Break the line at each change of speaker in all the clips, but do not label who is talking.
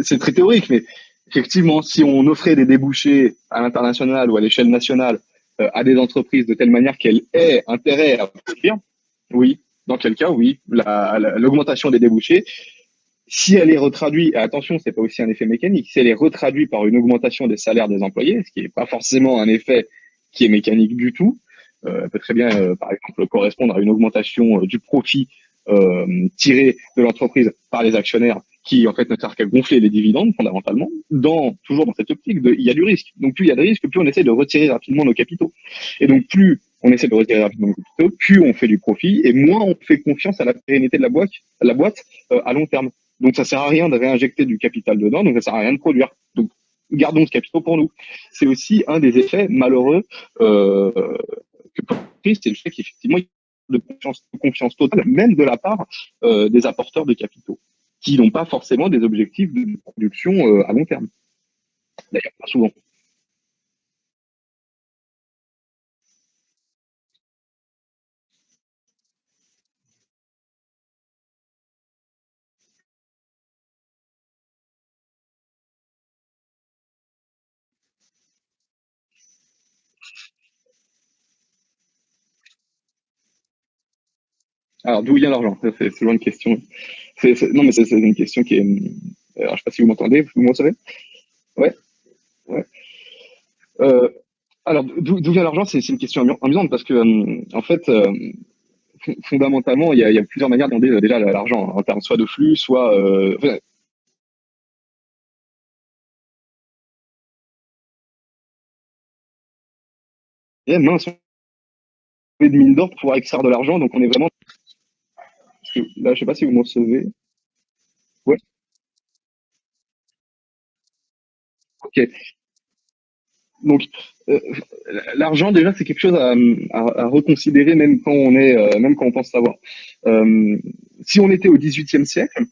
c'est très théorique, mais effectivement, si on offrait des débouchés à l'international ou à l'échelle nationale à des entreprises de telle manière qu'elles aient intérêt à produire, oui. Dans quel cas, oui, l'augmentation des débouchés, si elle est retraduite, et attention, c'est pas aussi un effet mécanique, si elle est retraduite par une augmentation des salaires des employés, ce qui n'est pas forcément un effet qui est mécanique du tout, elle peut très bien, par exemple, correspondre à une augmentation du profit tiré de l'entreprise par les actionnaires, qui en fait ne sert qu'à gonfler les dividendes fondamentalement. Toujours dans cette optique, il y a du risque. Donc plus il y a de risque, plus on essaie de retirer rapidement nos capitaux. Et donc plus on essaie de retirer rapidement nos capitaux, plus on fait du profit et moins on fait confiance à la pérennité de la boîte à long terme. Donc ça sert à rien de réinjecter du capital dedans, donc ça sert à rien de produire. Donc gardons ce capital pour nous. C'est aussi un des effets malheureux que c'est le fait qu'effectivement de confiance totale, même de la part des apporteurs de capitaux, qui n'ont pas forcément des objectifs de production à long terme. D'ailleurs, pas souvent. Alors, d'où vient l'argent? C'est souvent une question. Non, mais c'est une question qui est. Alors, je ne sais pas si vous m'entendez. Vous m'entendez? Ouais, ouais. Euh, alors, d'où vient l'argent? C'est une question amusante parce que, en fait, fondamentalement, il y a plusieurs manières d'entendre déjà l'argent, en termes soit de flux, soit. Enfin, mince, on fait de mine d'or pour pouvoir extraire de l'argent, donc on est vraiment. Là, je sais pas si vous me recevez. Ouais, ok. Donc, euh, l'argent, déjà, c'est quelque chose à reconsidérer, même quand on pense savoir. Euh, si on était au XVIIIe siècle,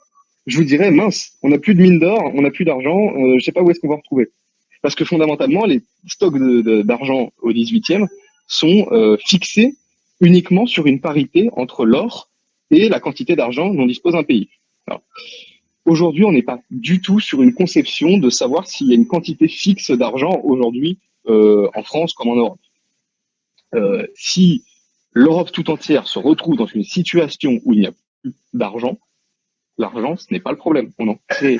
je vous dirais, mince, on n'a plus de mine d'or, on n'a plus d'argent, je sais pas où est-ce qu'on va retrouver. Parce que fondamentalement, les stocks d'argent au XVIIIe sont fixés uniquement sur une parité entre l'or et la quantité d'argent dont dispose un pays. Alors, aujourd'hui, on n'est pas du tout sur une conception de savoir s'il y a une quantité fixe d'argent aujourd'hui en France comme en Europe. Si l'Europe tout entière se retrouve dans une situation où il n'y a plus d'argent, l'argent, ce n'est pas le problème. On en crée.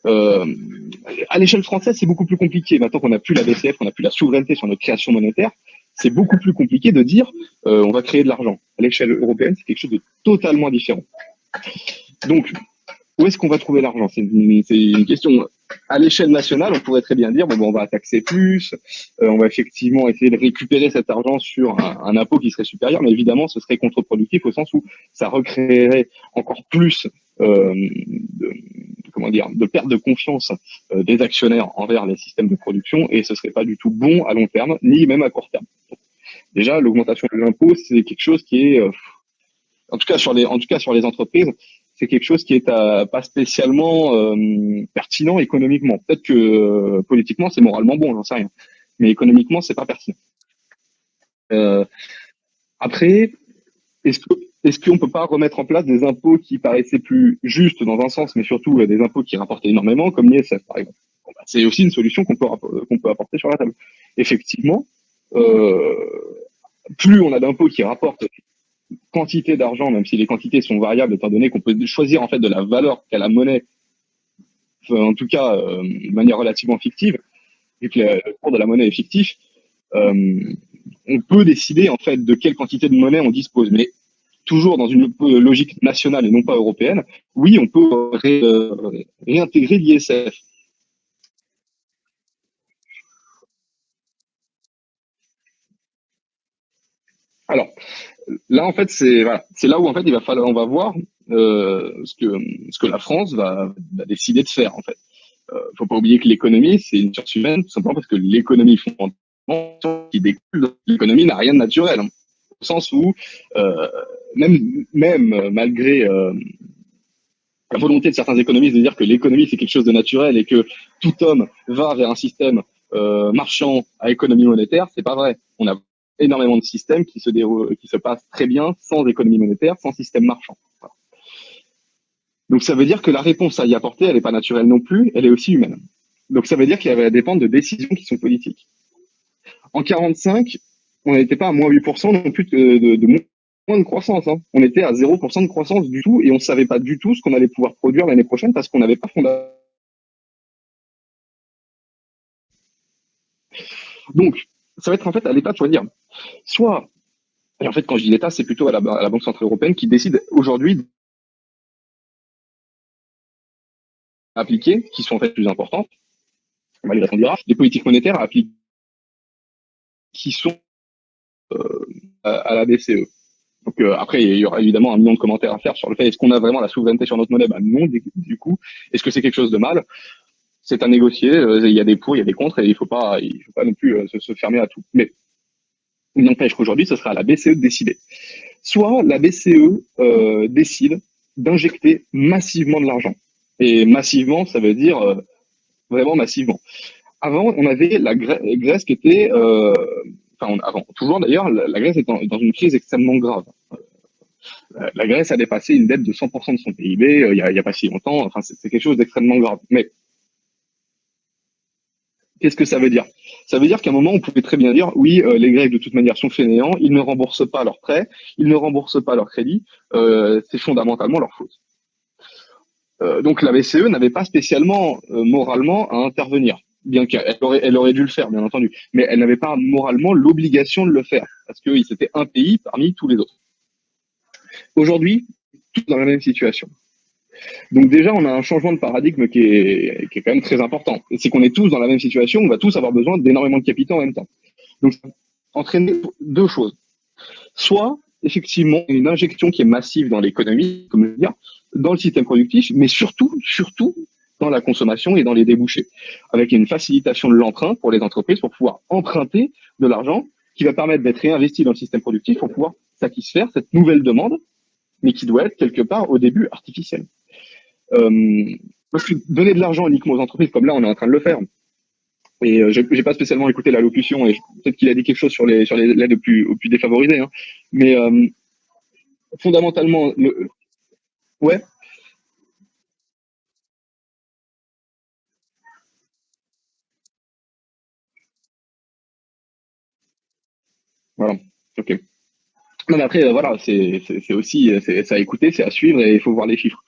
Euh, à l'échelle française, c'est beaucoup plus compliqué. Maintenant qu'on n'a plus la BCF, qu'on n'a plus la souveraineté sur notre création monétaire, c'est beaucoup plus compliqué de dire on va créer de l'argent. À l'échelle européenne, c'est quelque chose de totalement différent. Donc, où est-ce qu'on va trouver l'argent? C'est une question. À l'échelle nationale, on pourrait très bien dire bon, on va taxer plus, on va effectivement essayer de récupérer cet argent sur un impôt qui serait supérieur, mais évidemment, ce serait contre-productif au sens où ça recréerait encore plus de, comment dire, de perte de confiance des actionnaires envers les systèmes de production, et ce serait pas du tout bon à long terme, ni même à court terme. Déjà, l'augmentation de l'impôt, c'est quelque chose qui est en tout cas sur les entreprises, c'est quelque chose qui est pas spécialement pertinent économiquement. Peut-être que politiquement c'est moralement bon, j'en sais rien, mais économiquement c'est pas pertinent. Euh, après, est-ce que est-ce qu'on peut pas remettre en place des impôts qui paraissaient plus justes dans un sens, mais surtout des impôts qui rapportaient énormément, comme l'ISF par exemple? Bon, bah, c'est aussi une solution qu'on peut apporter sur la table. Effectivement, euh, plus on a d'impôts qui rapportent quantité d'argent, même si les quantités sont variables, étant donné qu'on peut choisir en fait de la valeur qu'a la monnaie, en tout cas de manière relativement fictive, vu que le cours de la monnaie est fictif, euh, on peut décider en fait de quelle quantité de monnaie on dispose. Mais toujours dans une logique nationale et non pas européenne, oui, on peut réintégrer l'ISF. Alors là, en fait, c'est voilà, c'est là où en fait on va voir ce que la France va décider de faire en fait. Faut pas oublier que l'économie, c'est une science humaine, tout simplement parce que l'économie fondamentalement qui découle de l'économie n'a rien de naturel, hein, au sens où euh, même malgré la volonté de certains économistes de dire que l'économie c'est quelque chose de naturel et que tout homme va vers un système marchand à économie monétaire, c'est pas vrai. On a énormément de systèmes qui se passent très bien sans économie monétaire, sans système marchand. Voilà. Donc ça veut dire que la réponse à y apporter, elle n'est pas naturelle non plus, elle est aussi humaine. Donc ça veut dire qu'elle va dépendre de décisions qui sont politiques. En 45, on n'était pas à moins 8% non plus de moins de croissance. Hein. On était à 0% de croissance du tout et on ne savait pas du tout ce qu'on allait pouvoir produire l'année prochaine parce qu'on n'avait pas fondé. Donc, ça va être en fait à l'État de choisir. Soit, et en fait quand je dis l'État, c'est plutôt à la Banque Centrale Européenne qui décide aujourd'hui d'appliquer, qui sont en fait plus importantes, malgré ce qu'on dira, des politiques monétaires à appliquer qui sont à la BCE. Donc après, il y aura évidemment un million de commentaires à faire sur le fait est-ce qu'on a vraiment la souveraineté sur notre monnaie. Bah non, du coup. Est-ce que c'est quelque chose de mal? C'est à négocier. Il y a des pour, il y a des contre, et il faut pas non plus se fermer à tout. Mais il n'empêche qu'aujourd'hui, ce sera à la BCE de décider. Soit la BCE décide d'injecter massivement de l'argent. Et massivement, ça veut dire vraiment massivement. Avant, on avait la Grèce qui était, avant, toujours d'ailleurs, la Grèce est dans une crise extrêmement grave. La Grèce a dépassé une dette de 100% de son PIB il y a pas si longtemps. Enfin, c'est quelque chose d'extrêmement grave. Mais qu'est-ce que ça veut dire? Ça veut dire qu'à un moment, on pouvait très bien dire, oui, les Grecs de toute manière sont fainéants, ils ne remboursent pas leurs prêts, ils ne remboursent pas leurs crédits, c'est fondamentalement leur faute. Donc la BCE n'avait pas spécialement moralement à intervenir, bien qu'elle aurait dû le faire, bien entendu, mais elle n'avait pas moralement l'obligation de le faire, parce que c'était un pays parmi tous les autres. Aujourd'hui, tous dans la même situation. Donc déjà, on a un changement de paradigme qui est quand même très important. C'est qu'on est tous dans la même situation, on va tous avoir besoin d'énormément de capitaux en même temps. Donc, ça va entraîner deux choses. Soit, effectivement, une injection qui est massive dans l'économie, comme je veux dire, dans le système productif, mais surtout, dans la consommation et dans les débouchés, avec une facilitation de l'emprunt pour les entreprises pour pouvoir emprunter de l'argent qui va permettre d'être réinvesti dans le système productif pour pouvoir satisfaire cette nouvelle demande, mais qui doit être quelque part au début artificielle. Parce que donner de l'argent uniquement aux entreprises, comme là on est en train de le faire, et j'ai pas spécialement écouté l'allocution, et peut-être qu'il a dit quelque chose sur les aides aux plus défavorisés, hein. Mais fondamentalement, ouais, voilà, ok. Non mais après, voilà, c'est aussi, c'est à écouter, c'est à suivre, et il faut voir les chiffres.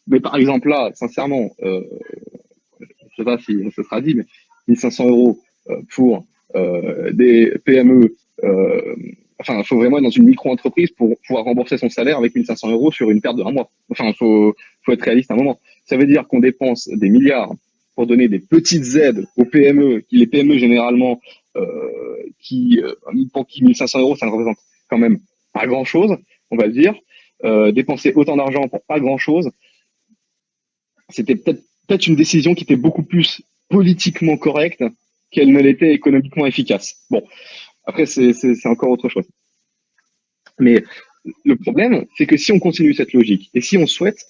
Mais par exemple là, sincèrement, je sais pas si ce sera dit, mais 1 500 € pour des PME. Enfin, il faut vraiment être dans une micro-entreprise pour pouvoir rembourser son salaire avec 1 500 € sur une perte de 1 mois. Enfin, il faut être réaliste à un moment. Ça veut dire qu'on dépense des milliards pour donner des petites aides aux PME, qui les PME généralement, pour qui 1 500 €, ça ne représente quand même pas grand-chose, on va le dire. Dépenser autant d'argent pour pas grand-chose, c'était peut-être une décision qui était beaucoup plus politiquement correcte qu'elle ne l'était économiquement efficace. Bon, après, c'est encore autre chose. Mais le problème, c'est que si on continue cette logique et si on souhaite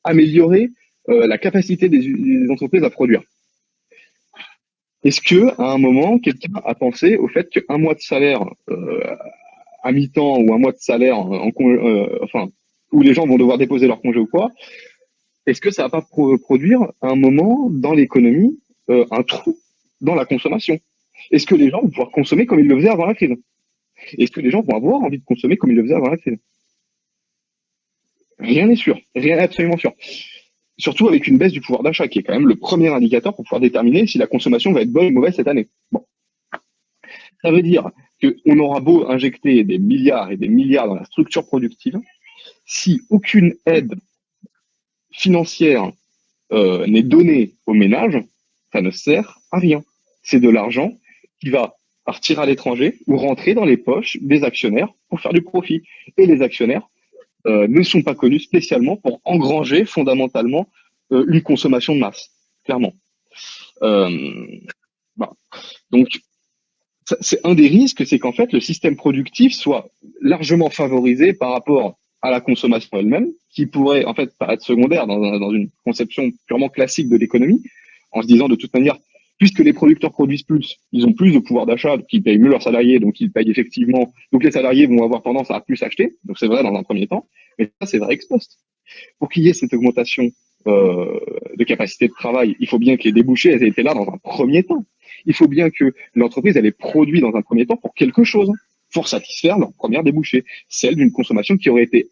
améliorer la capacité des entreprises à produire, est-ce que à un moment, quelqu'un a pensé au fait qu'un mois de salaire à mi-temps ou un mois de salaire enfin, où les gens vont devoir déposer leur congé ou quoi, est-ce que ça va pas produire à un moment dans l'économie un trou dans la consommation? Est-ce que les gens vont pouvoir consommer comme ils le faisaient avant la crise? Est-ce que les gens vont avoir envie de consommer comme ils le faisaient avant la crise? Rien n'est sûr, rien n'est absolument sûr. Surtout avec une baisse du pouvoir d'achat, qui est quand même le premier indicateur pour pouvoir déterminer si la consommation va être bonne ou mauvaise cette année. Bon, ça veut dire qu'on aura beau injecter des milliards et des milliards dans la structure productive, si aucune aide financière n'est donnée aux ménages, ça ne sert à rien. C'est de l'argent qui va partir à l'étranger ou rentrer dans les poches des actionnaires pour faire du profit. Et les actionnaires ne sont pas connus spécialement pour engranger fondamentalement une consommation de masse, clairement. Euh, bah. Donc, c'est un des risques, c'est qu'en fait, le système productif soit largement favorisé par rapport à la consommation elle-même, qui pourrait en fait paraître secondaire dans une conception purement classique de l'économie, en se disant de toute manière, puisque les producteurs produisent plus, ils ont plus de pouvoir d'achat, donc ils payent mieux leurs salariés, donc ils payent effectivement, donc les salariés vont avoir tendance à plus acheter, donc c'est vrai dans un premier temps, mais ça c'est vrai ex post. Pour qu'il y ait cette augmentation de capacité de travail, il faut bien que les débouchés aient été là dans un premier temps. Il faut bien que l'entreprise ait produit dans un premier temps pour quelque chose, pour satisfaire leur première débouchée, celle d'une consommation qui aurait été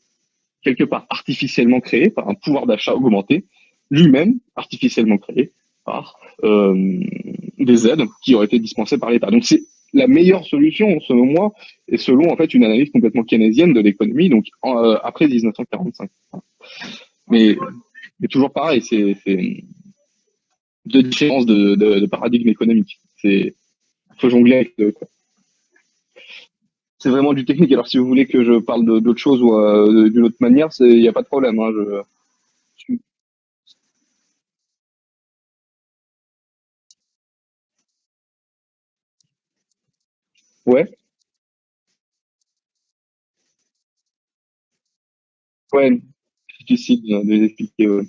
quelque part artificiellement créée par un pouvoir d'achat augmenté, lui-même artificiellement créé par des aides qui auraient été dispensées par l'État. Donc c'est la meilleure solution, selon moi, et selon en fait une analyse complètement keynésienne de l'économie, donc après 1945. Mais, mais toujours pareil, c'est deux différences de paradigme économique. C'est faut jongler avec deux, quoi. C'est vraiment du technique. Alors si vous voulez que je parle d'autre chose ou d'une autre manière, il n'y a pas de problème. Hein, ouais, ouais, c'est difficile de les expliquer. Ouais.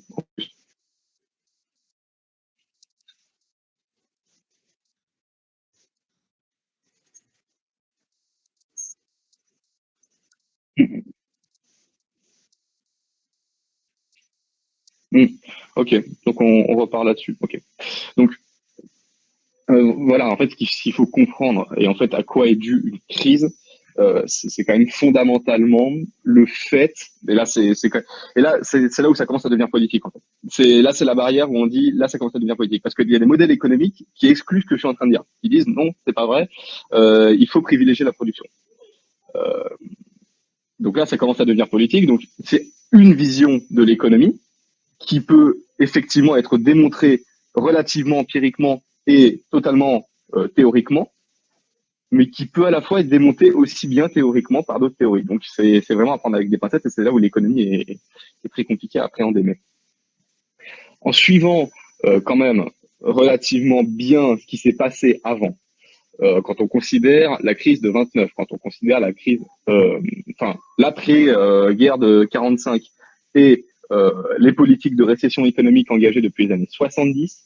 Mm. Ok, donc on repart là-dessus. Ok, donc voilà, en fait, ce qu'il faut comprendre et en fait à quoi est due une crise, c'est quand même fondamentalement le fait. Et là, et là, c'est là où ça commence à devenir politique. En fait, c'est la barrière où on dit là, ça commence à devenir politique parce qu'il y a des modèles économiques qui excluent ce que je suis en train de dire. Qui disent non, c'est pas vrai. Il faut privilégier la production. Euh, donc là, ça commence à devenir politique. Donc c'est une vision de l'économie qui peut effectivement être démontrée relativement empiriquement et totalement théoriquement, mais qui peut à la fois être démontée aussi bien théoriquement par d'autres théories. Donc c'est vraiment à prendre avec des pincettes et c'est là où l'économie est très compliquée à appréhender. Mais en suivant quand même relativement bien ce qui s'est passé avant, quand on considère la crise de 29, quand on considère la crise, enfin l'après-guerre de 45 et les politiques de récession économique engagées depuis les années 70,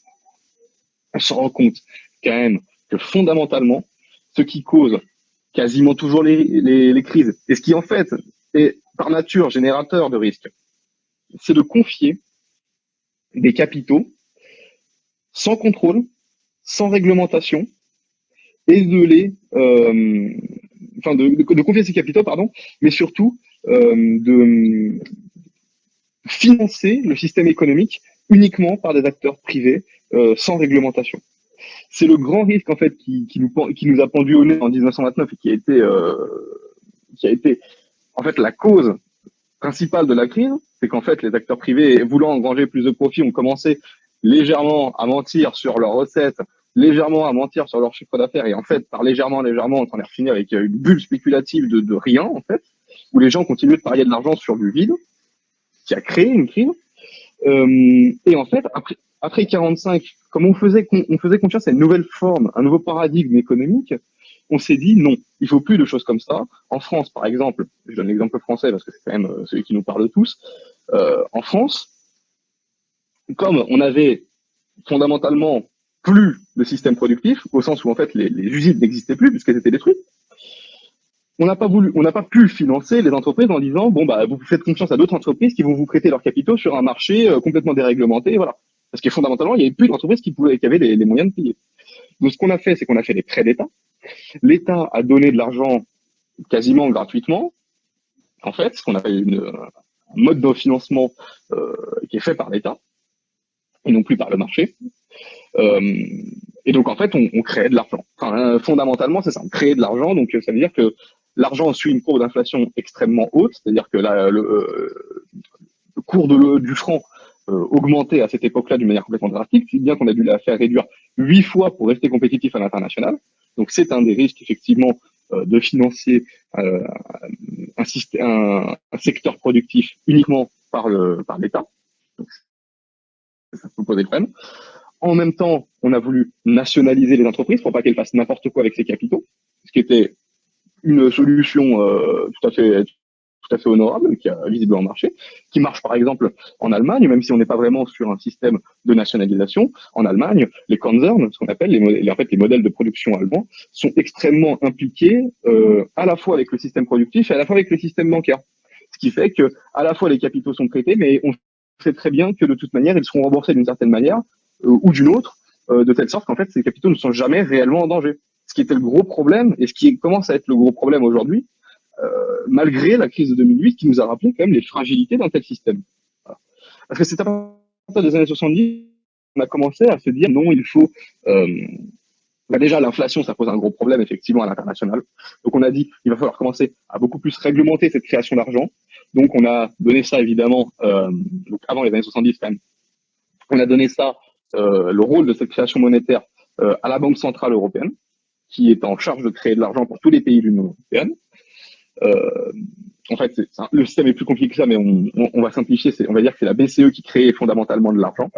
on se rend compte quand même que fondamentalement, ce qui cause quasiment toujours les crises, et ce qui en fait est par nature générateur de risques, c'est de confier des capitaux sans contrôle, sans réglementation, et de confier ces capitaux, pardon, mais surtout de financer le système économique uniquement par des acteurs privés sans réglementation. C'est le grand risque en fait qui nous a pendu au nez en 1929 et qui a été en fait la cause principale de la crise, c'est qu'en fait les acteurs privés voulant engranger plus de profits ont commencé légèrement à mentir sur leurs recettes, légèrement à mentir sur leur chiffre d'affaires et en fait par légèrement, on en est fini avec une bulle spéculative de rien en fait, où les gens continuaient de parier de l'argent sur du vide, qui a créé une crise. Et en fait, après 45, comme on faisait confiance à une nouvelle forme, un nouveau paradigme économique, on s'est dit non, il faut plus de choses comme ça. En France, par exemple, je donne l'exemple français parce que c'est quand même celui qui nous parle tous. En France, comme on avait fondamentalement plus de système productif, au sens où en fait les usines n'existaient plus puisqu'elles étaient détruites, on n'a pas pu financer les entreprises en disant bon bah vous faites confiance à d'autres entreprises qui vont vous prêter leurs capitaux sur un marché complètement déréglementé, voilà. Parce que fondamentalement, il n'y avait plus d'entreprises qui avaient les moyens de payer. Donc ce qu'on a fait, c'est qu'on a fait des prêts d'État. L'État a donné de l'argent quasiment gratuitement. En fait, ce qu'on appelle un mode de financement qui est fait par l'État et non plus par le marché. Euh, et donc en fait, on crée de l'argent. Enfin, fondamentalement, c'est ça, on crée de l'argent. Donc ça veut dire que l'argent suit une courbe d'inflation extrêmement haute, c'est-à-dire que le cours du franc augmentait à cette époque-là d'une manière complètement drastique, si bien qu'on a dû la faire réduire 8 fois pour rester compétitif à l'international. Donc c'est un des risques effectivement de financer un secteur productif uniquement par l'État. Donc ça peut poser problème. En même temps, on a voulu nationaliser les entreprises pour pas qu'elles fassent n'importe quoi avec ces capitaux, ce qui était une solution tout à fait honorable, qui a visiblement marché, qui marche par exemple en Allemagne, même si on n'est pas vraiment sur un système de nationalisation. En Allemagne, les Konzern, ce qu'on appelle en fait, les modèles de production allemands, sont extrêmement impliqués à la fois avec le système productif et à la fois avec le système bancaire. Ce qui fait que à la fois les capitaux sont prêtés, mais on sait très bien que de toute manière, ils seront remboursés d'une certaine manière ou d'une autre, de telle sorte qu'en fait, ces capitaux ne sont jamais réellement en danger. Ce qui était le gros problème et ce qui commence à être le gros problème aujourd'hui, malgré la crise de 2008 qui nous a rappelé quand même les fragilités d'un tel système. Voilà. Parce que c'est à partir des années 70 qu'on a commencé à se dire non, il faut déjà, l'inflation, ça pose un gros problème, effectivement, à l'international. Donc, on a dit, il va falloir commencer à beaucoup plus réglementer cette création d'argent. Donc, on a donné ça, évidemment, donc avant les années 70, quand même. On a donné ça, le rôle de cette création monétaire à la Banque Centrale Européenne, qui est en charge de créer de l'argent pour tous les pays de l'Union Européenne. Euh, en fait, le système est plus compliqué que ça, mais on va simplifier. On va dire que c'est la BCE qui crée fondamentalement de l'argent,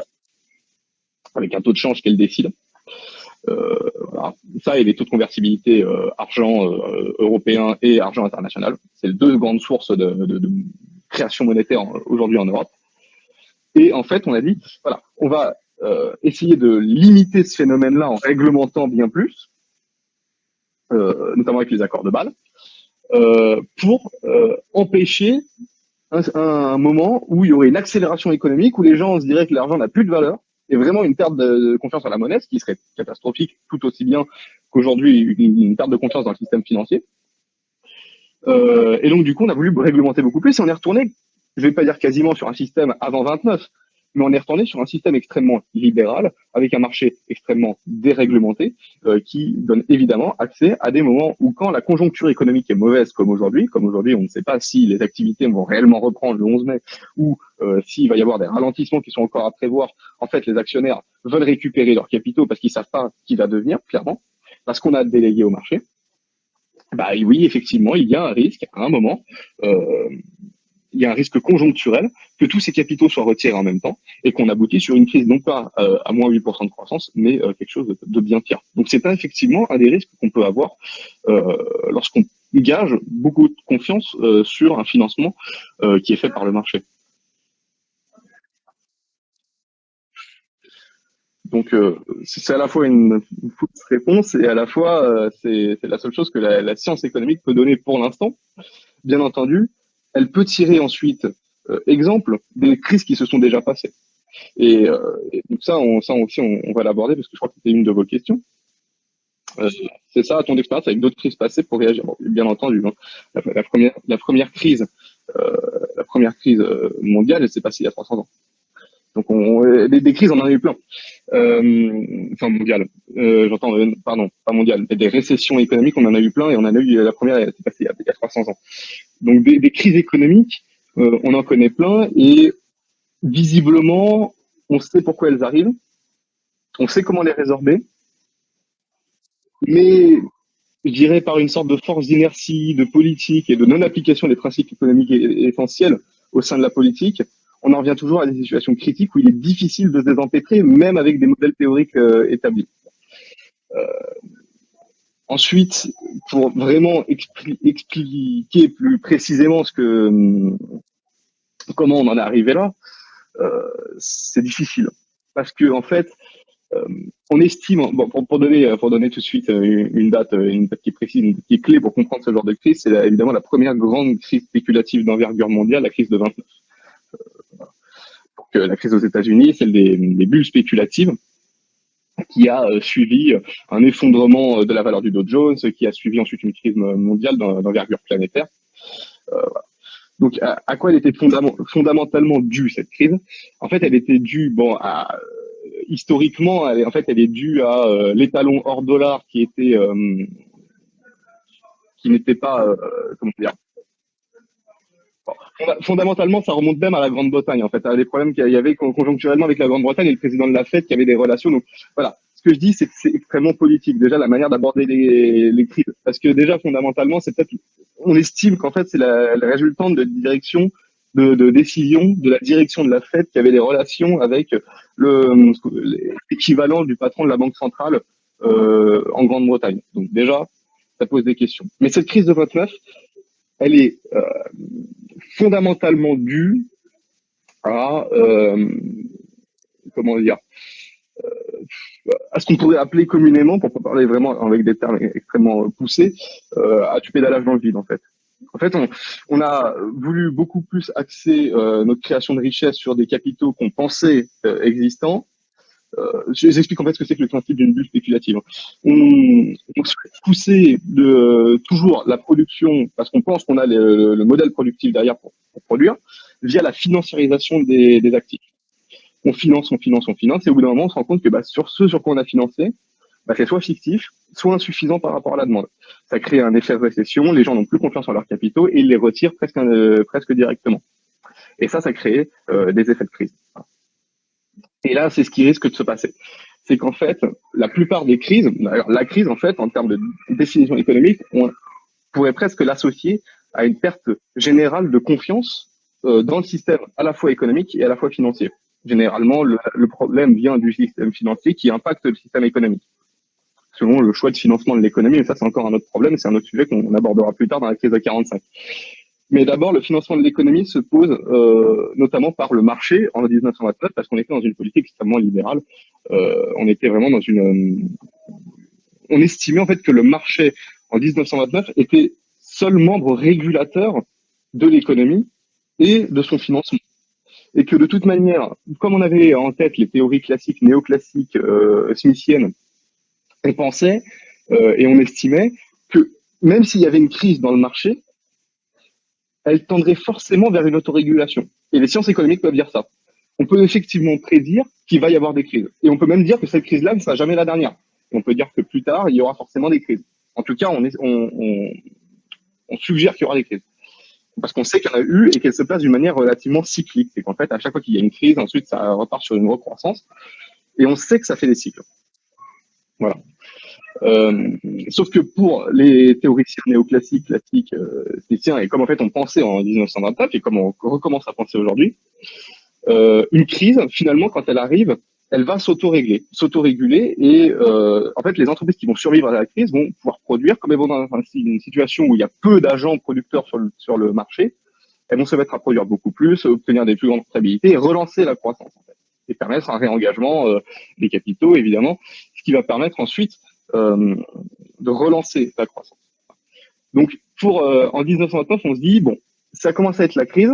avec un taux de change qu'elle décide. Voilà. Ça et les taux de convertibilité argent européen et argent international. C'est les deux grandes sources de création monétaire aujourd'hui en Europe. Et en fait, on a dit, voilà, on va essayer de limiter ce phénomène-là en réglementant bien plus, notamment avec les accords de Bâle, pour empêcher un moment où il y aurait une accélération économique, où les gens se diraient que l'argent n'a plus de valeur, et vraiment une perte de confiance en la monnaie, ce qui serait catastrophique tout aussi bien qu'aujourd'hui une perte de confiance dans le système financier. Et donc du coup, on a voulu réglementer beaucoup plus et on est retourné, je vais pas dire quasiment sur un système avant 29, mais on est retourné sur un système extrêmement libéral, avec un marché extrêmement déréglementé, qui donne évidemment accès à des moments où quand la conjoncture économique est mauvaise, comme aujourd'hui on ne sait pas si les activités vont réellement reprendre le 11 mai, ou s'il va y avoir des ralentissements qui sont encore à prévoir, en fait les actionnaires veulent récupérer leurs capitaux parce qu'ils savent pas qui va devenir, clairement, parce qu'on a délégué au marché. Bah oui, effectivement, il y a un risque à un moment, euh, il y a un risque conjoncturel que tous ces capitaux soient retirés en même temps et qu'on aboutit sur une crise non pas à moins 8% de croissance, mais quelque chose de bien pire. Donc c'est effectivement un des risques qu'on peut avoir lorsqu'on gage beaucoup de confiance sur un financement qui est fait par le marché. Donc c'est à la fois une fausse réponse et à la fois c'est la seule chose que la science économique peut donner pour l'instant. Bien entendu, elle peut tirer ensuite exemple des crises qui se sont déjà passées. Et donc ça aussi, on va l'aborder parce que je crois que c'était une de vos questions. Euh, c'est ça, à ton expérience avec d'autres crises passées pour réagir. Bon, bien entendu, hein. La première crise, euh, la première crise mondiale, elle s'est passée il y a 300 ans. Donc des crises, on en a eu plein. Enfin mondiale. J'entends, pardon, pas mondiale, mais des récessions économiques, on en a eu plein et on en a eu la première, elle s'est passée il y a 300 ans. Donc des crises économiques, on en connaît plein et visiblement, on sait pourquoi elles arrivent, on sait comment les résorber, mais je dirais par une sorte de force d'inertie, de politique et de non-application des principes économiques essentiels au sein de la politique, on en revient toujours à des situations critiques où il est difficile de se désempêtrer, même avec des modèles théoriques établis. Ensuite, pour vraiment expliquer plus précisément comment on en est arrivé là, euh, c'est difficile. Parce que, en fait, Euh, on estime, bon, pour donner tout de suite une date qui est précise, une date qui est clé pour comprendre ce genre de crise, c'est évidemment la première grande crise spéculative d'envergure mondiale, la crise de 29. Donc, la crise aux États-Unis, celle des bulles spéculatives, qui a suivi un effondrement de la valeur du Dow Jones, qui a suivi ensuite une crise mondiale d'envergure planétaire. Voilà. Donc, à quoi elle était fondamentalement due cette crise? En fait, elle était due, bon, à historiquement, elle est due à l'étalon hors dollar qui n'était pas, comment dire. Bon, fondamentalement, ça remonte même à la Grande-Bretagne, en fait, à des problèmes qu'il y avait conjoncturellement avec la Grande-Bretagne et le président de la Fed qui avait des relations. Donc, voilà. Ce que je dis, c'est que c'est extrêmement politique, déjà, la manière d'aborder les crises. Parce que déjà, fondamentalement, c'est peut-être, on estime qu'en fait, c'est la résultante de direction, de décision de la direction de la Fed qui avait des relations avec l'équivalent du patron de la Banque centrale en Grande-Bretagne. Donc déjà, ça pose des questions. Mais cette crise de 29, elle est fondamentalement due à comment dire à ce qu'on pourrait appeler communément, pour pas parler vraiment avec des termes extrêmement poussés, à du pédalage dans le vide en fait. fait, on a voulu beaucoup plus axer notre création de richesse sur des capitaux qu'on pensait existants. Je vous explique en fait ce que c'est que le principe d'une bulle spéculative. On souhaite pousser toujours la production, parce qu'on pense qu'on a le modèle productif derrière pour produire, via la financiarisation des actifs. On finance, on finance, on finance, et au bout d'un moment, on se rend compte que sur ce sur quoi on a financé, c'est soit fictif, soit insuffisant par rapport à la demande. Ça crée un effet de récession, les gens n'ont plus confiance en leurs capitaux et ils les retirent presque directement. Et ça crée des effets de crise. Et là, c'est ce qui risque de se passer. C'est qu'en fait, la plupart des crises, alors la crise, en fait, en termes de définition économique, on pourrait presque l'associer à une perte générale de confiance dans le système à la fois économique et à la fois financier. Généralement, le problème vient du système financier qui impacte le système économique, selon le choix de financement de l'économie. Et ça, c'est encore un autre problème, c'est un autre sujet qu'on abordera plus tard dans la crise de 45. Mais d'abord, le financement de l'économie se pose notamment par le marché en 1929, parce qu'on était dans une politique extrêmement libérale. On était vraiment dans on estimait en fait que le marché en 1929 était seul membre régulateur de l'économie et de son financement. Et que de toute manière, comme on avait en tête les théories classiques, néoclassiques, smithiennes, on pensait et on estimait que même s'il y avait une crise dans le marché, elle tendrait forcément vers une autorégulation. Et les sciences économiques peuvent dire ça. On peut effectivement prédire qu'il va y avoir des crises. Et on peut même dire que cette crise-là ne sera jamais la dernière. Et on peut dire que plus tard, il y aura forcément des crises. En tout cas, on suggère qu'il y aura des crises. Parce qu'on sait qu'il y en a eu et qu'elles se placent d'une manière relativement cyclique. C'est qu'en fait, à chaque fois qu'il y a une crise, ensuite, ça repart sur une recroissance. Et on sait que ça fait des cycles. Voilà. Sauf que pour les théoriciens néoclassiques, classiques, et comme en fait on pensait en 1929 et comme on recommence à penser aujourd'hui, une crise, finalement, quand elle arrive, elle va s'autoréguler et en fait les entreprises qui vont survivre à la crise vont pouvoir produire, comme elles vont dans une situation où il y a peu d'agents producteurs sur le marché, elles vont se mettre à produire beaucoup plus, obtenir des plus grandes rentabilités et relancer la croissance en fait, et permettre un réengagement des capitaux évidemment, ce qui va permettre ensuite de relancer la croissance. Donc, en 1929, on se dit, bon, ça commence à être la crise,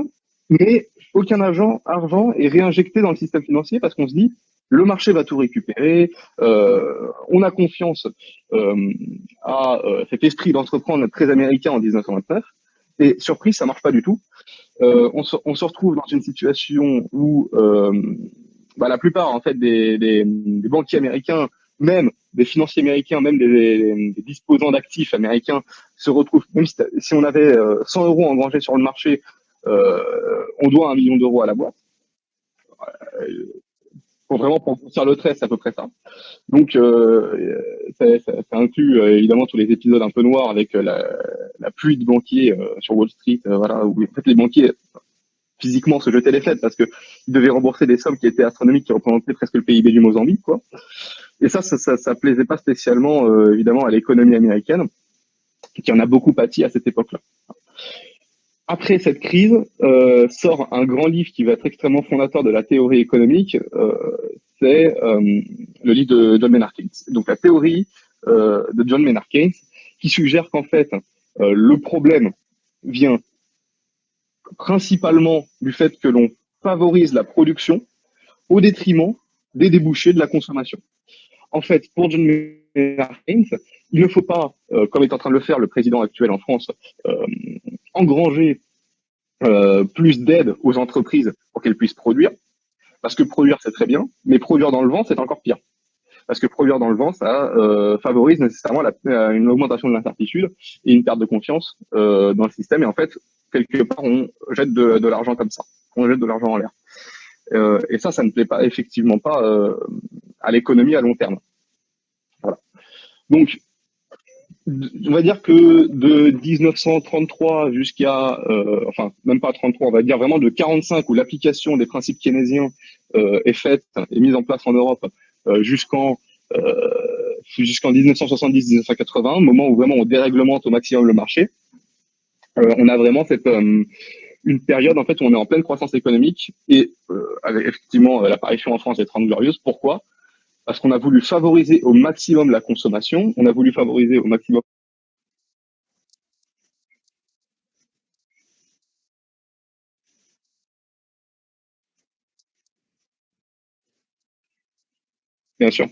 mais aucun argent est réinjecté dans le système financier parce qu'on se dit, le marché va tout récupérer, on a confiance à cet esprit d'entreprendre très américain en 1929, et surprise, ça marche pas du tout. On se retrouve dans une situation où la plupart en fait des banquiers américains, même des financiers américains, même des disposants d'actifs américains se retrouvent, même si on avait 100 euros engrangés sur le marché, on doit 1 million d'euros à la boîte. Pour grossir le trait, c'est à peu près ça. Donc, ça inclut évidemment tous les épisodes un peu noirs avec la pluie de banquiers sur Wall Street, voilà, où en fait les banquiers physiquement se jetaient les fêtes parce qu'ils devaient rembourser des sommes qui étaient astronomiques, qui représentaient presque le PIB du Mozambique, quoi. Et ça plaisait pas spécialement évidemment à l'économie américaine, qui en a beaucoup pâti à cette époque-là. Après cette crise, sort un grand livre qui va être extrêmement fondateur de la théorie économique, c'est le livre de John Maynard Keynes. Donc la théorie de John Maynard Keynes, qui suggère qu'en fait, le problème vient principalement du fait que l'on favorise la production au détriment des débouchés de la consommation. En fait, pour John Maynard Keynes, il ne faut pas, comme est en train de le faire le président actuel en France, engranger plus d'aide aux entreprises pour qu'elles puissent produire, parce que produire c'est très bien, mais produire dans le vent c'est encore pire. Parce que produire dans le vent, ça favorise nécessairement une augmentation de l'incertitude et une perte de confiance dans le système. Et en fait, quelque part, on jette de l'argent comme ça. On jette de l'argent en l'air. Et ça ne plaît pas effectivement pas à l'économie à long terme. Voilà. Donc, on va dire que de 1933 jusqu'à, enfin même pas 33, on va dire vraiment de 45 où l'application des principes keynésiens est faite et mise en place en Europe jusqu'en 1970-1980, moment où vraiment on déréglemente au maximum le marché. On a vraiment une période en fait où on est en pleine croissance économique et avec effectivement l'apparition en France des 30 Glorieuses. Pourquoi ? Parce qu'on a voulu favoriser au maximum la consommation, on a voulu favoriser au maximum bien sûr.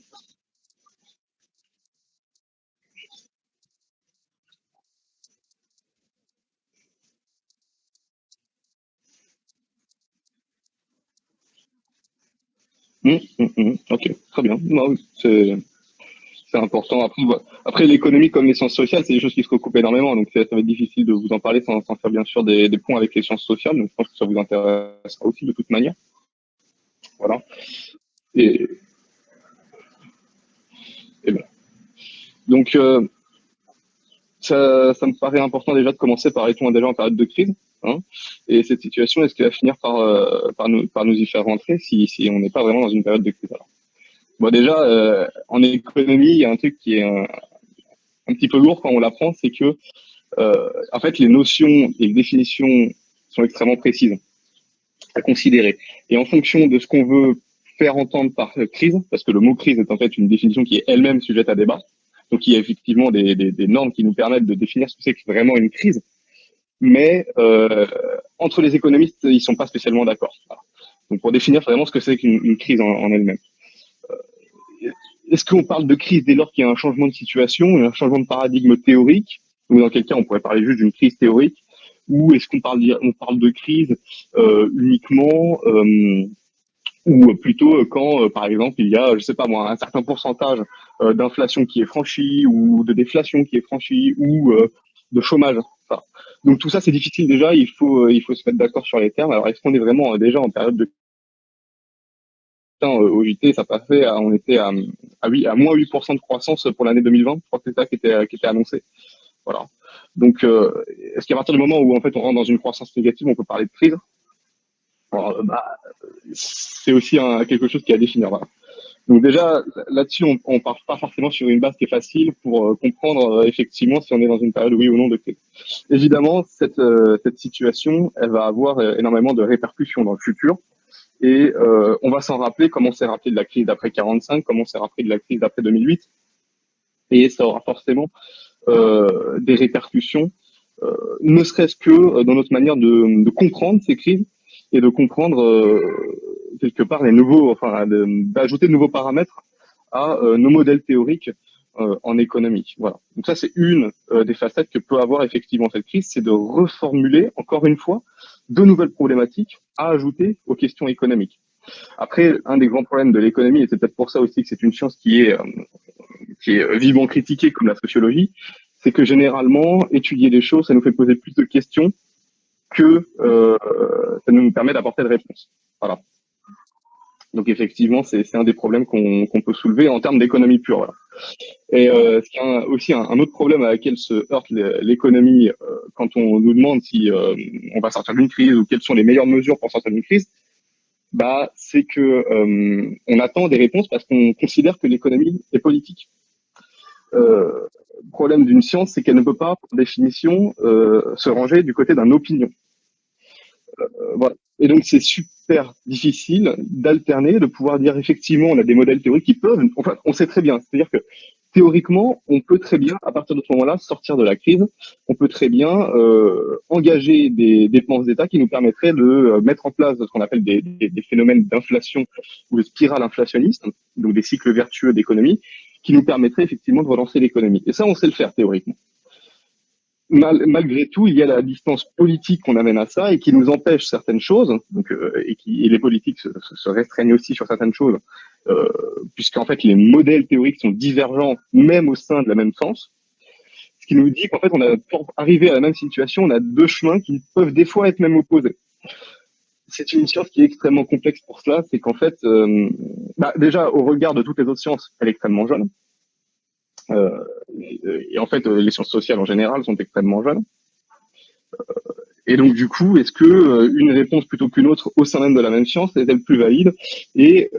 Ok, très bien. Non, oui, c'est important. Après, après l'économie comme les sciences sociales, c'est des choses qui se recoupent énormément, donc ça va être difficile de vous en parler sans faire bien sûr des ponts avec les sciences sociales. Donc je pense que ça vous intéressera aussi de toute manière. Voilà. Et, et ben. Donc ça me paraît important déjà de commencer par étant déjà en période de crise. Hein, et cette situation, est-ce qu'elle va finir par nous y faire rentrer si on n'est pas vraiment dans une période de crise? Alors, bon, déjà, en économie, il y a un truc qui est un petit peu lourd quand on l'apprend, c'est que en fait, les notions et les définitions sont extrêmement précises à considérer. Et en fonction de ce qu'on veut faire entendre par crise, parce que le mot crise est en fait une définition qui est elle-même sujette à débat, donc il y a effectivement des normes qui nous permettent de définir ce que c'est que vraiment une crise, mais entre les économistes, ils sont pas spécialement d'accord. Voilà. Donc pour définir vraiment ce que c'est qu'une crise en elle-même. Est-ce qu'on parle de crise dès lors qu'il y a un changement de situation, un changement de paradigme théorique, ou dans quel cas on pourrait parler juste d'une crise théorique, ou est-ce on parle de crise uniquement ou plutôt quand, par exemple, il y a, je sais pas moi, un certain pourcentage d'inflation qui est franchi, ou de déflation qui est franchi, ou de chômage. Enfin, donc tout ça, c'est difficile déjà. Il faut se mettre d'accord sur les termes. Alors, est-ce qu'on est vraiment déjà en période de au JT, ça passait, on était à moins 8% de croissance pour l'année 2020. Je crois que c'est ça qui était annoncé. Voilà. Donc, est-ce qu'à partir du moment où en fait on rentre dans une croissance négative, on peut parler de crise? Alors, bah, c'est aussi quelque chose qui est à définir. Voilà. Donc déjà, là-dessus, on part pas forcément sur une base qui est facile pour comprendre effectivement si on est dans une période oui ou non de crise. Évidemment, cette situation, elle va avoir énormément de répercussions dans le futur. Et on va s'en rappeler comme on s'est rappelé de la crise d'après 45, comme on s'est rappelé de la crise d'après 2008. Et ça aura forcément des répercussions, ne serait-ce que dans notre manière de comprendre ces crises et de comprendre quelque part les nouveaux, enfin, d'ajouter de nouveaux paramètres à nos modèles théoriques en économie. Voilà. Donc ça, c'est une des facettes que peut avoir effectivement cette crise, c'est de reformuler encore une fois de nouvelles problématiques à ajouter aux questions économiques. Après, un des grands problèmes de l'économie, et c'est peut-être pour ça aussi que c'est une science qui est vivement critiquée comme la sociologie, c'est que généralement, étudier les choses, ça nous fait poser plus de questions que ça nous permet d'apporter de réponses. Voilà. Donc effectivement, c'est un des problèmes qu'on peut soulever en termes d'économie pure. Voilà. Et ce qui est aussi un autre problème à laquelle se heurte l'économie quand on nous demande si on va sortir d'une crise ou quelles sont les meilleures mesures pour sortir d'une crise, bah c'est que on attend des réponses parce qu'on considère que l'économie est politique. Le problème d'une science, c'est qu'elle ne peut pas, par définition, se ranger du côté d'un opinion. Voilà. Et donc, c'est super difficile d'alterner, de pouvoir dire effectivement, on a des modèles théoriques qui peuvent, enfin, on sait très bien. C'est-à-dire que théoriquement, on peut très bien, à partir de ce moment-là, sortir de la crise. On peut très bien engager des dépenses d'État qui nous permettraient de mettre en place ce qu'on appelle des phénomènes d'inflation ou de spirale inflationniste, donc des cycles vertueux d'économie, qui nous permettraient effectivement de relancer l'économie. Et ça, on sait le faire théoriquement. Malgré tout, il y a la distance politique qu'on amène à ça et qui nous empêche certaines choses, donc, et les politiques se restreignent aussi sur certaines choses, euh, puisqu'en fait les modèles théoriques sont divergents même au sein de la même science, ce qui nous dit qu'en fait on a, pour arriver à la même situation, on a deux chemins qui peuvent des fois être même opposés. C'est une science qui est extrêmement complexe pour cela, c'est qu'en fait, déjà au regard de toutes les autres sciences, elle est extrêmement jeune. Euh, et en fait, les sciences sociales en général sont extrêmement jeunes. Et donc, du coup, est-ce que une réponse plutôt qu'une autre au sein même de la même science est-elle plus valide et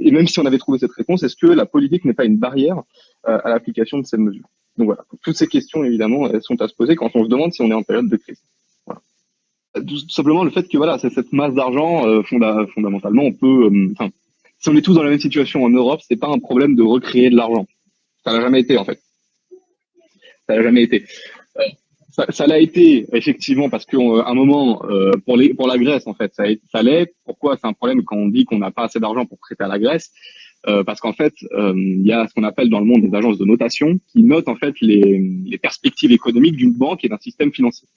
même si on avait trouvé cette réponse, est-ce que la politique n'est pas une barrière à l'application de ces mesures? Donc voilà, toutes ces questions, évidemment, elles sont à se poser quand on se demande si on est en période de crise. Voilà. Tout simplement le fait que voilà, c'est cette masse d'argent, fondamentalement, on peut, enfin, si on est tous dans la même situation en Europe, c'est pas un problème de recréer de l'argent. Ça n'a jamais été en fait. Ça n'a jamais été. Ça l'a été effectivement parce qu'à un moment pour la Grèce en fait ça l'est. Pourquoi c'est un problème quand on dit qu'on n'a pas assez d'argent pour prêter à la Grèce? parce qu'en fait, il y a ce qu'on appelle dans le monde des agences de notation qui notent en fait les perspectives économiques d'une banque et d'un système financier.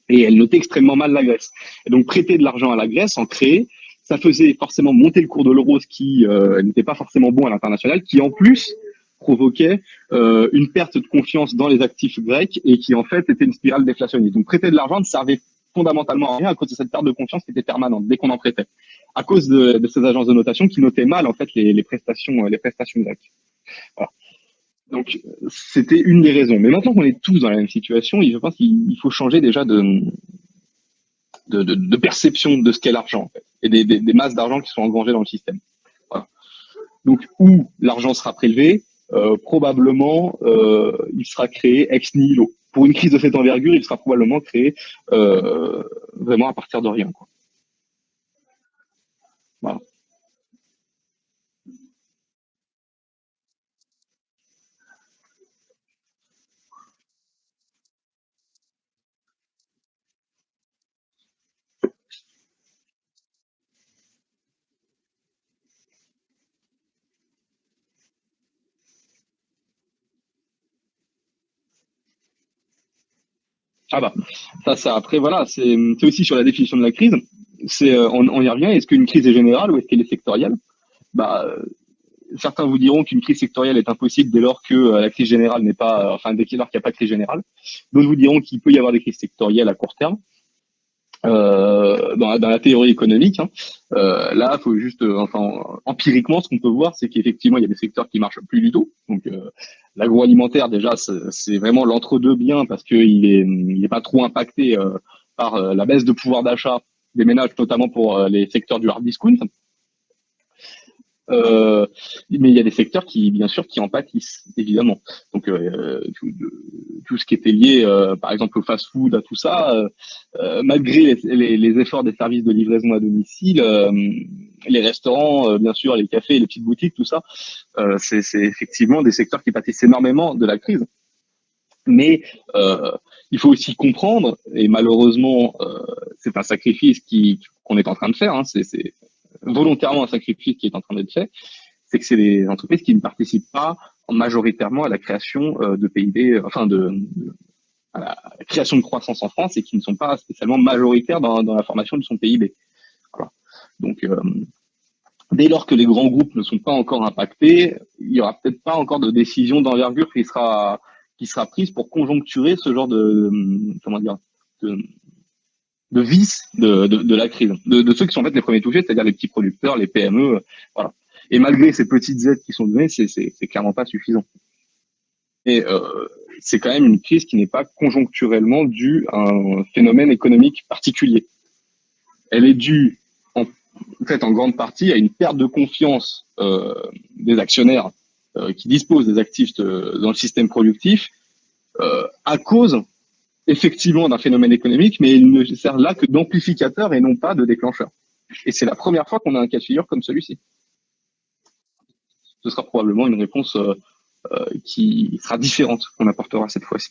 Et elle notait extrêmement mal la Grèce. Et donc prêter de l'argent à la Grèce, en créer, ça faisait forcément monter le cours de l'euro, ce qui n'était pas forcément bon à l'international, qui en plus provoquait une perte de confiance dans les actifs grecs et qui en fait était une spirale déflationniste. Donc prêter de l'argent ne servait fondamentalement à rien à cause de cette perte de confiance qui était permanente dès qu'on en prêtait, à cause de ces agences de notation qui notaient mal en fait les prestations grecques. Voilà. Donc c'était une des raisons. Mais maintenant qu'on est tous dans la même situation, je pense qu'il faut changer déjà de perception de ce qu'est l'argent en fait, et des masses d'argent qui sont engrangées dans le système. Voilà. Donc où l'argent sera prélevé, probablement il sera créé ex nihilo. Pour une crise de cette envergure, il sera probablement créé vraiment à partir de rien, quoi. Voilà. Ah bah ça après voilà, c'est aussi sur la définition de la crise. On y revient. Est-ce qu'une crise est générale ou est-ce qu'elle est sectorielle? Bah certains vous diront qu'une crise sectorielle est impossible dès lors que la crise générale n'est pas, enfin dès lors qu'il n'y a pas de crise générale. D'autres vous diront qu'il peut y avoir des crises sectorielles à court terme. Dans la théorie économique, hein. Là, il faut juste, enfin, empiriquement, ce qu'on peut voir, c'est qu'effectivement, il y a des secteurs qui marchent plus du tout. Donc, l'agroalimentaire, déjà, c'est vraiment l'entre-deux bien parce il est pas trop impacté par la baisse de pouvoir d'achat des ménages, notamment pour les secteurs du hard discount. Euh, mais il y a des secteurs qui, bien sûr, qui en pâtissent, évidemment. Donc, tout ce qui était lié, par exemple, au fast-food, à tout ça, malgré les efforts des services de livraison à domicile, les restaurants, bien sûr, les cafés, les petites boutiques, tout ça, c'est effectivement des secteurs qui pâtissent énormément de la crise. Mais il faut aussi comprendre, et malheureusement, c'est un sacrifice qu'on est en train de faire, hein, c'est volontairement un sacrifice qui est en train d'être fait, c'est que c'est les entreprises qui ne participent pas majoritairement à la création de PIB, enfin à la création de croissance en France et qui ne sont pas spécialement majoritaires dans la formation de son PIB. Voilà. Donc, dès lors que les grands groupes ne sont pas encore impactés, il y aura peut-être pas encore de décision d'envergure qui sera prise pour conjoncturer ce genre comment dire, de, de vices de la crise, de ceux qui sont en fait les premiers touchés, c'est-à-dire les petits producteurs, les PME, voilà. Et malgré ces petites aides qui sont données, c'est clairement pas suffisant. Et c'est quand même une crise qui n'est pas conjoncturellement due à un phénomène économique particulier. Elle est due en fait en grande partie à une perte de confiance des actionnaires qui disposent des actifs dans le système productif à cause effectivement d'un phénomène économique, mais il ne sert là que d'amplificateur et non pas de déclencheur. Et c'est la première fois qu'on a un cas de figure comme celui-ci. Ce sera probablement une réponse qui sera différente qu'on apportera cette fois-ci.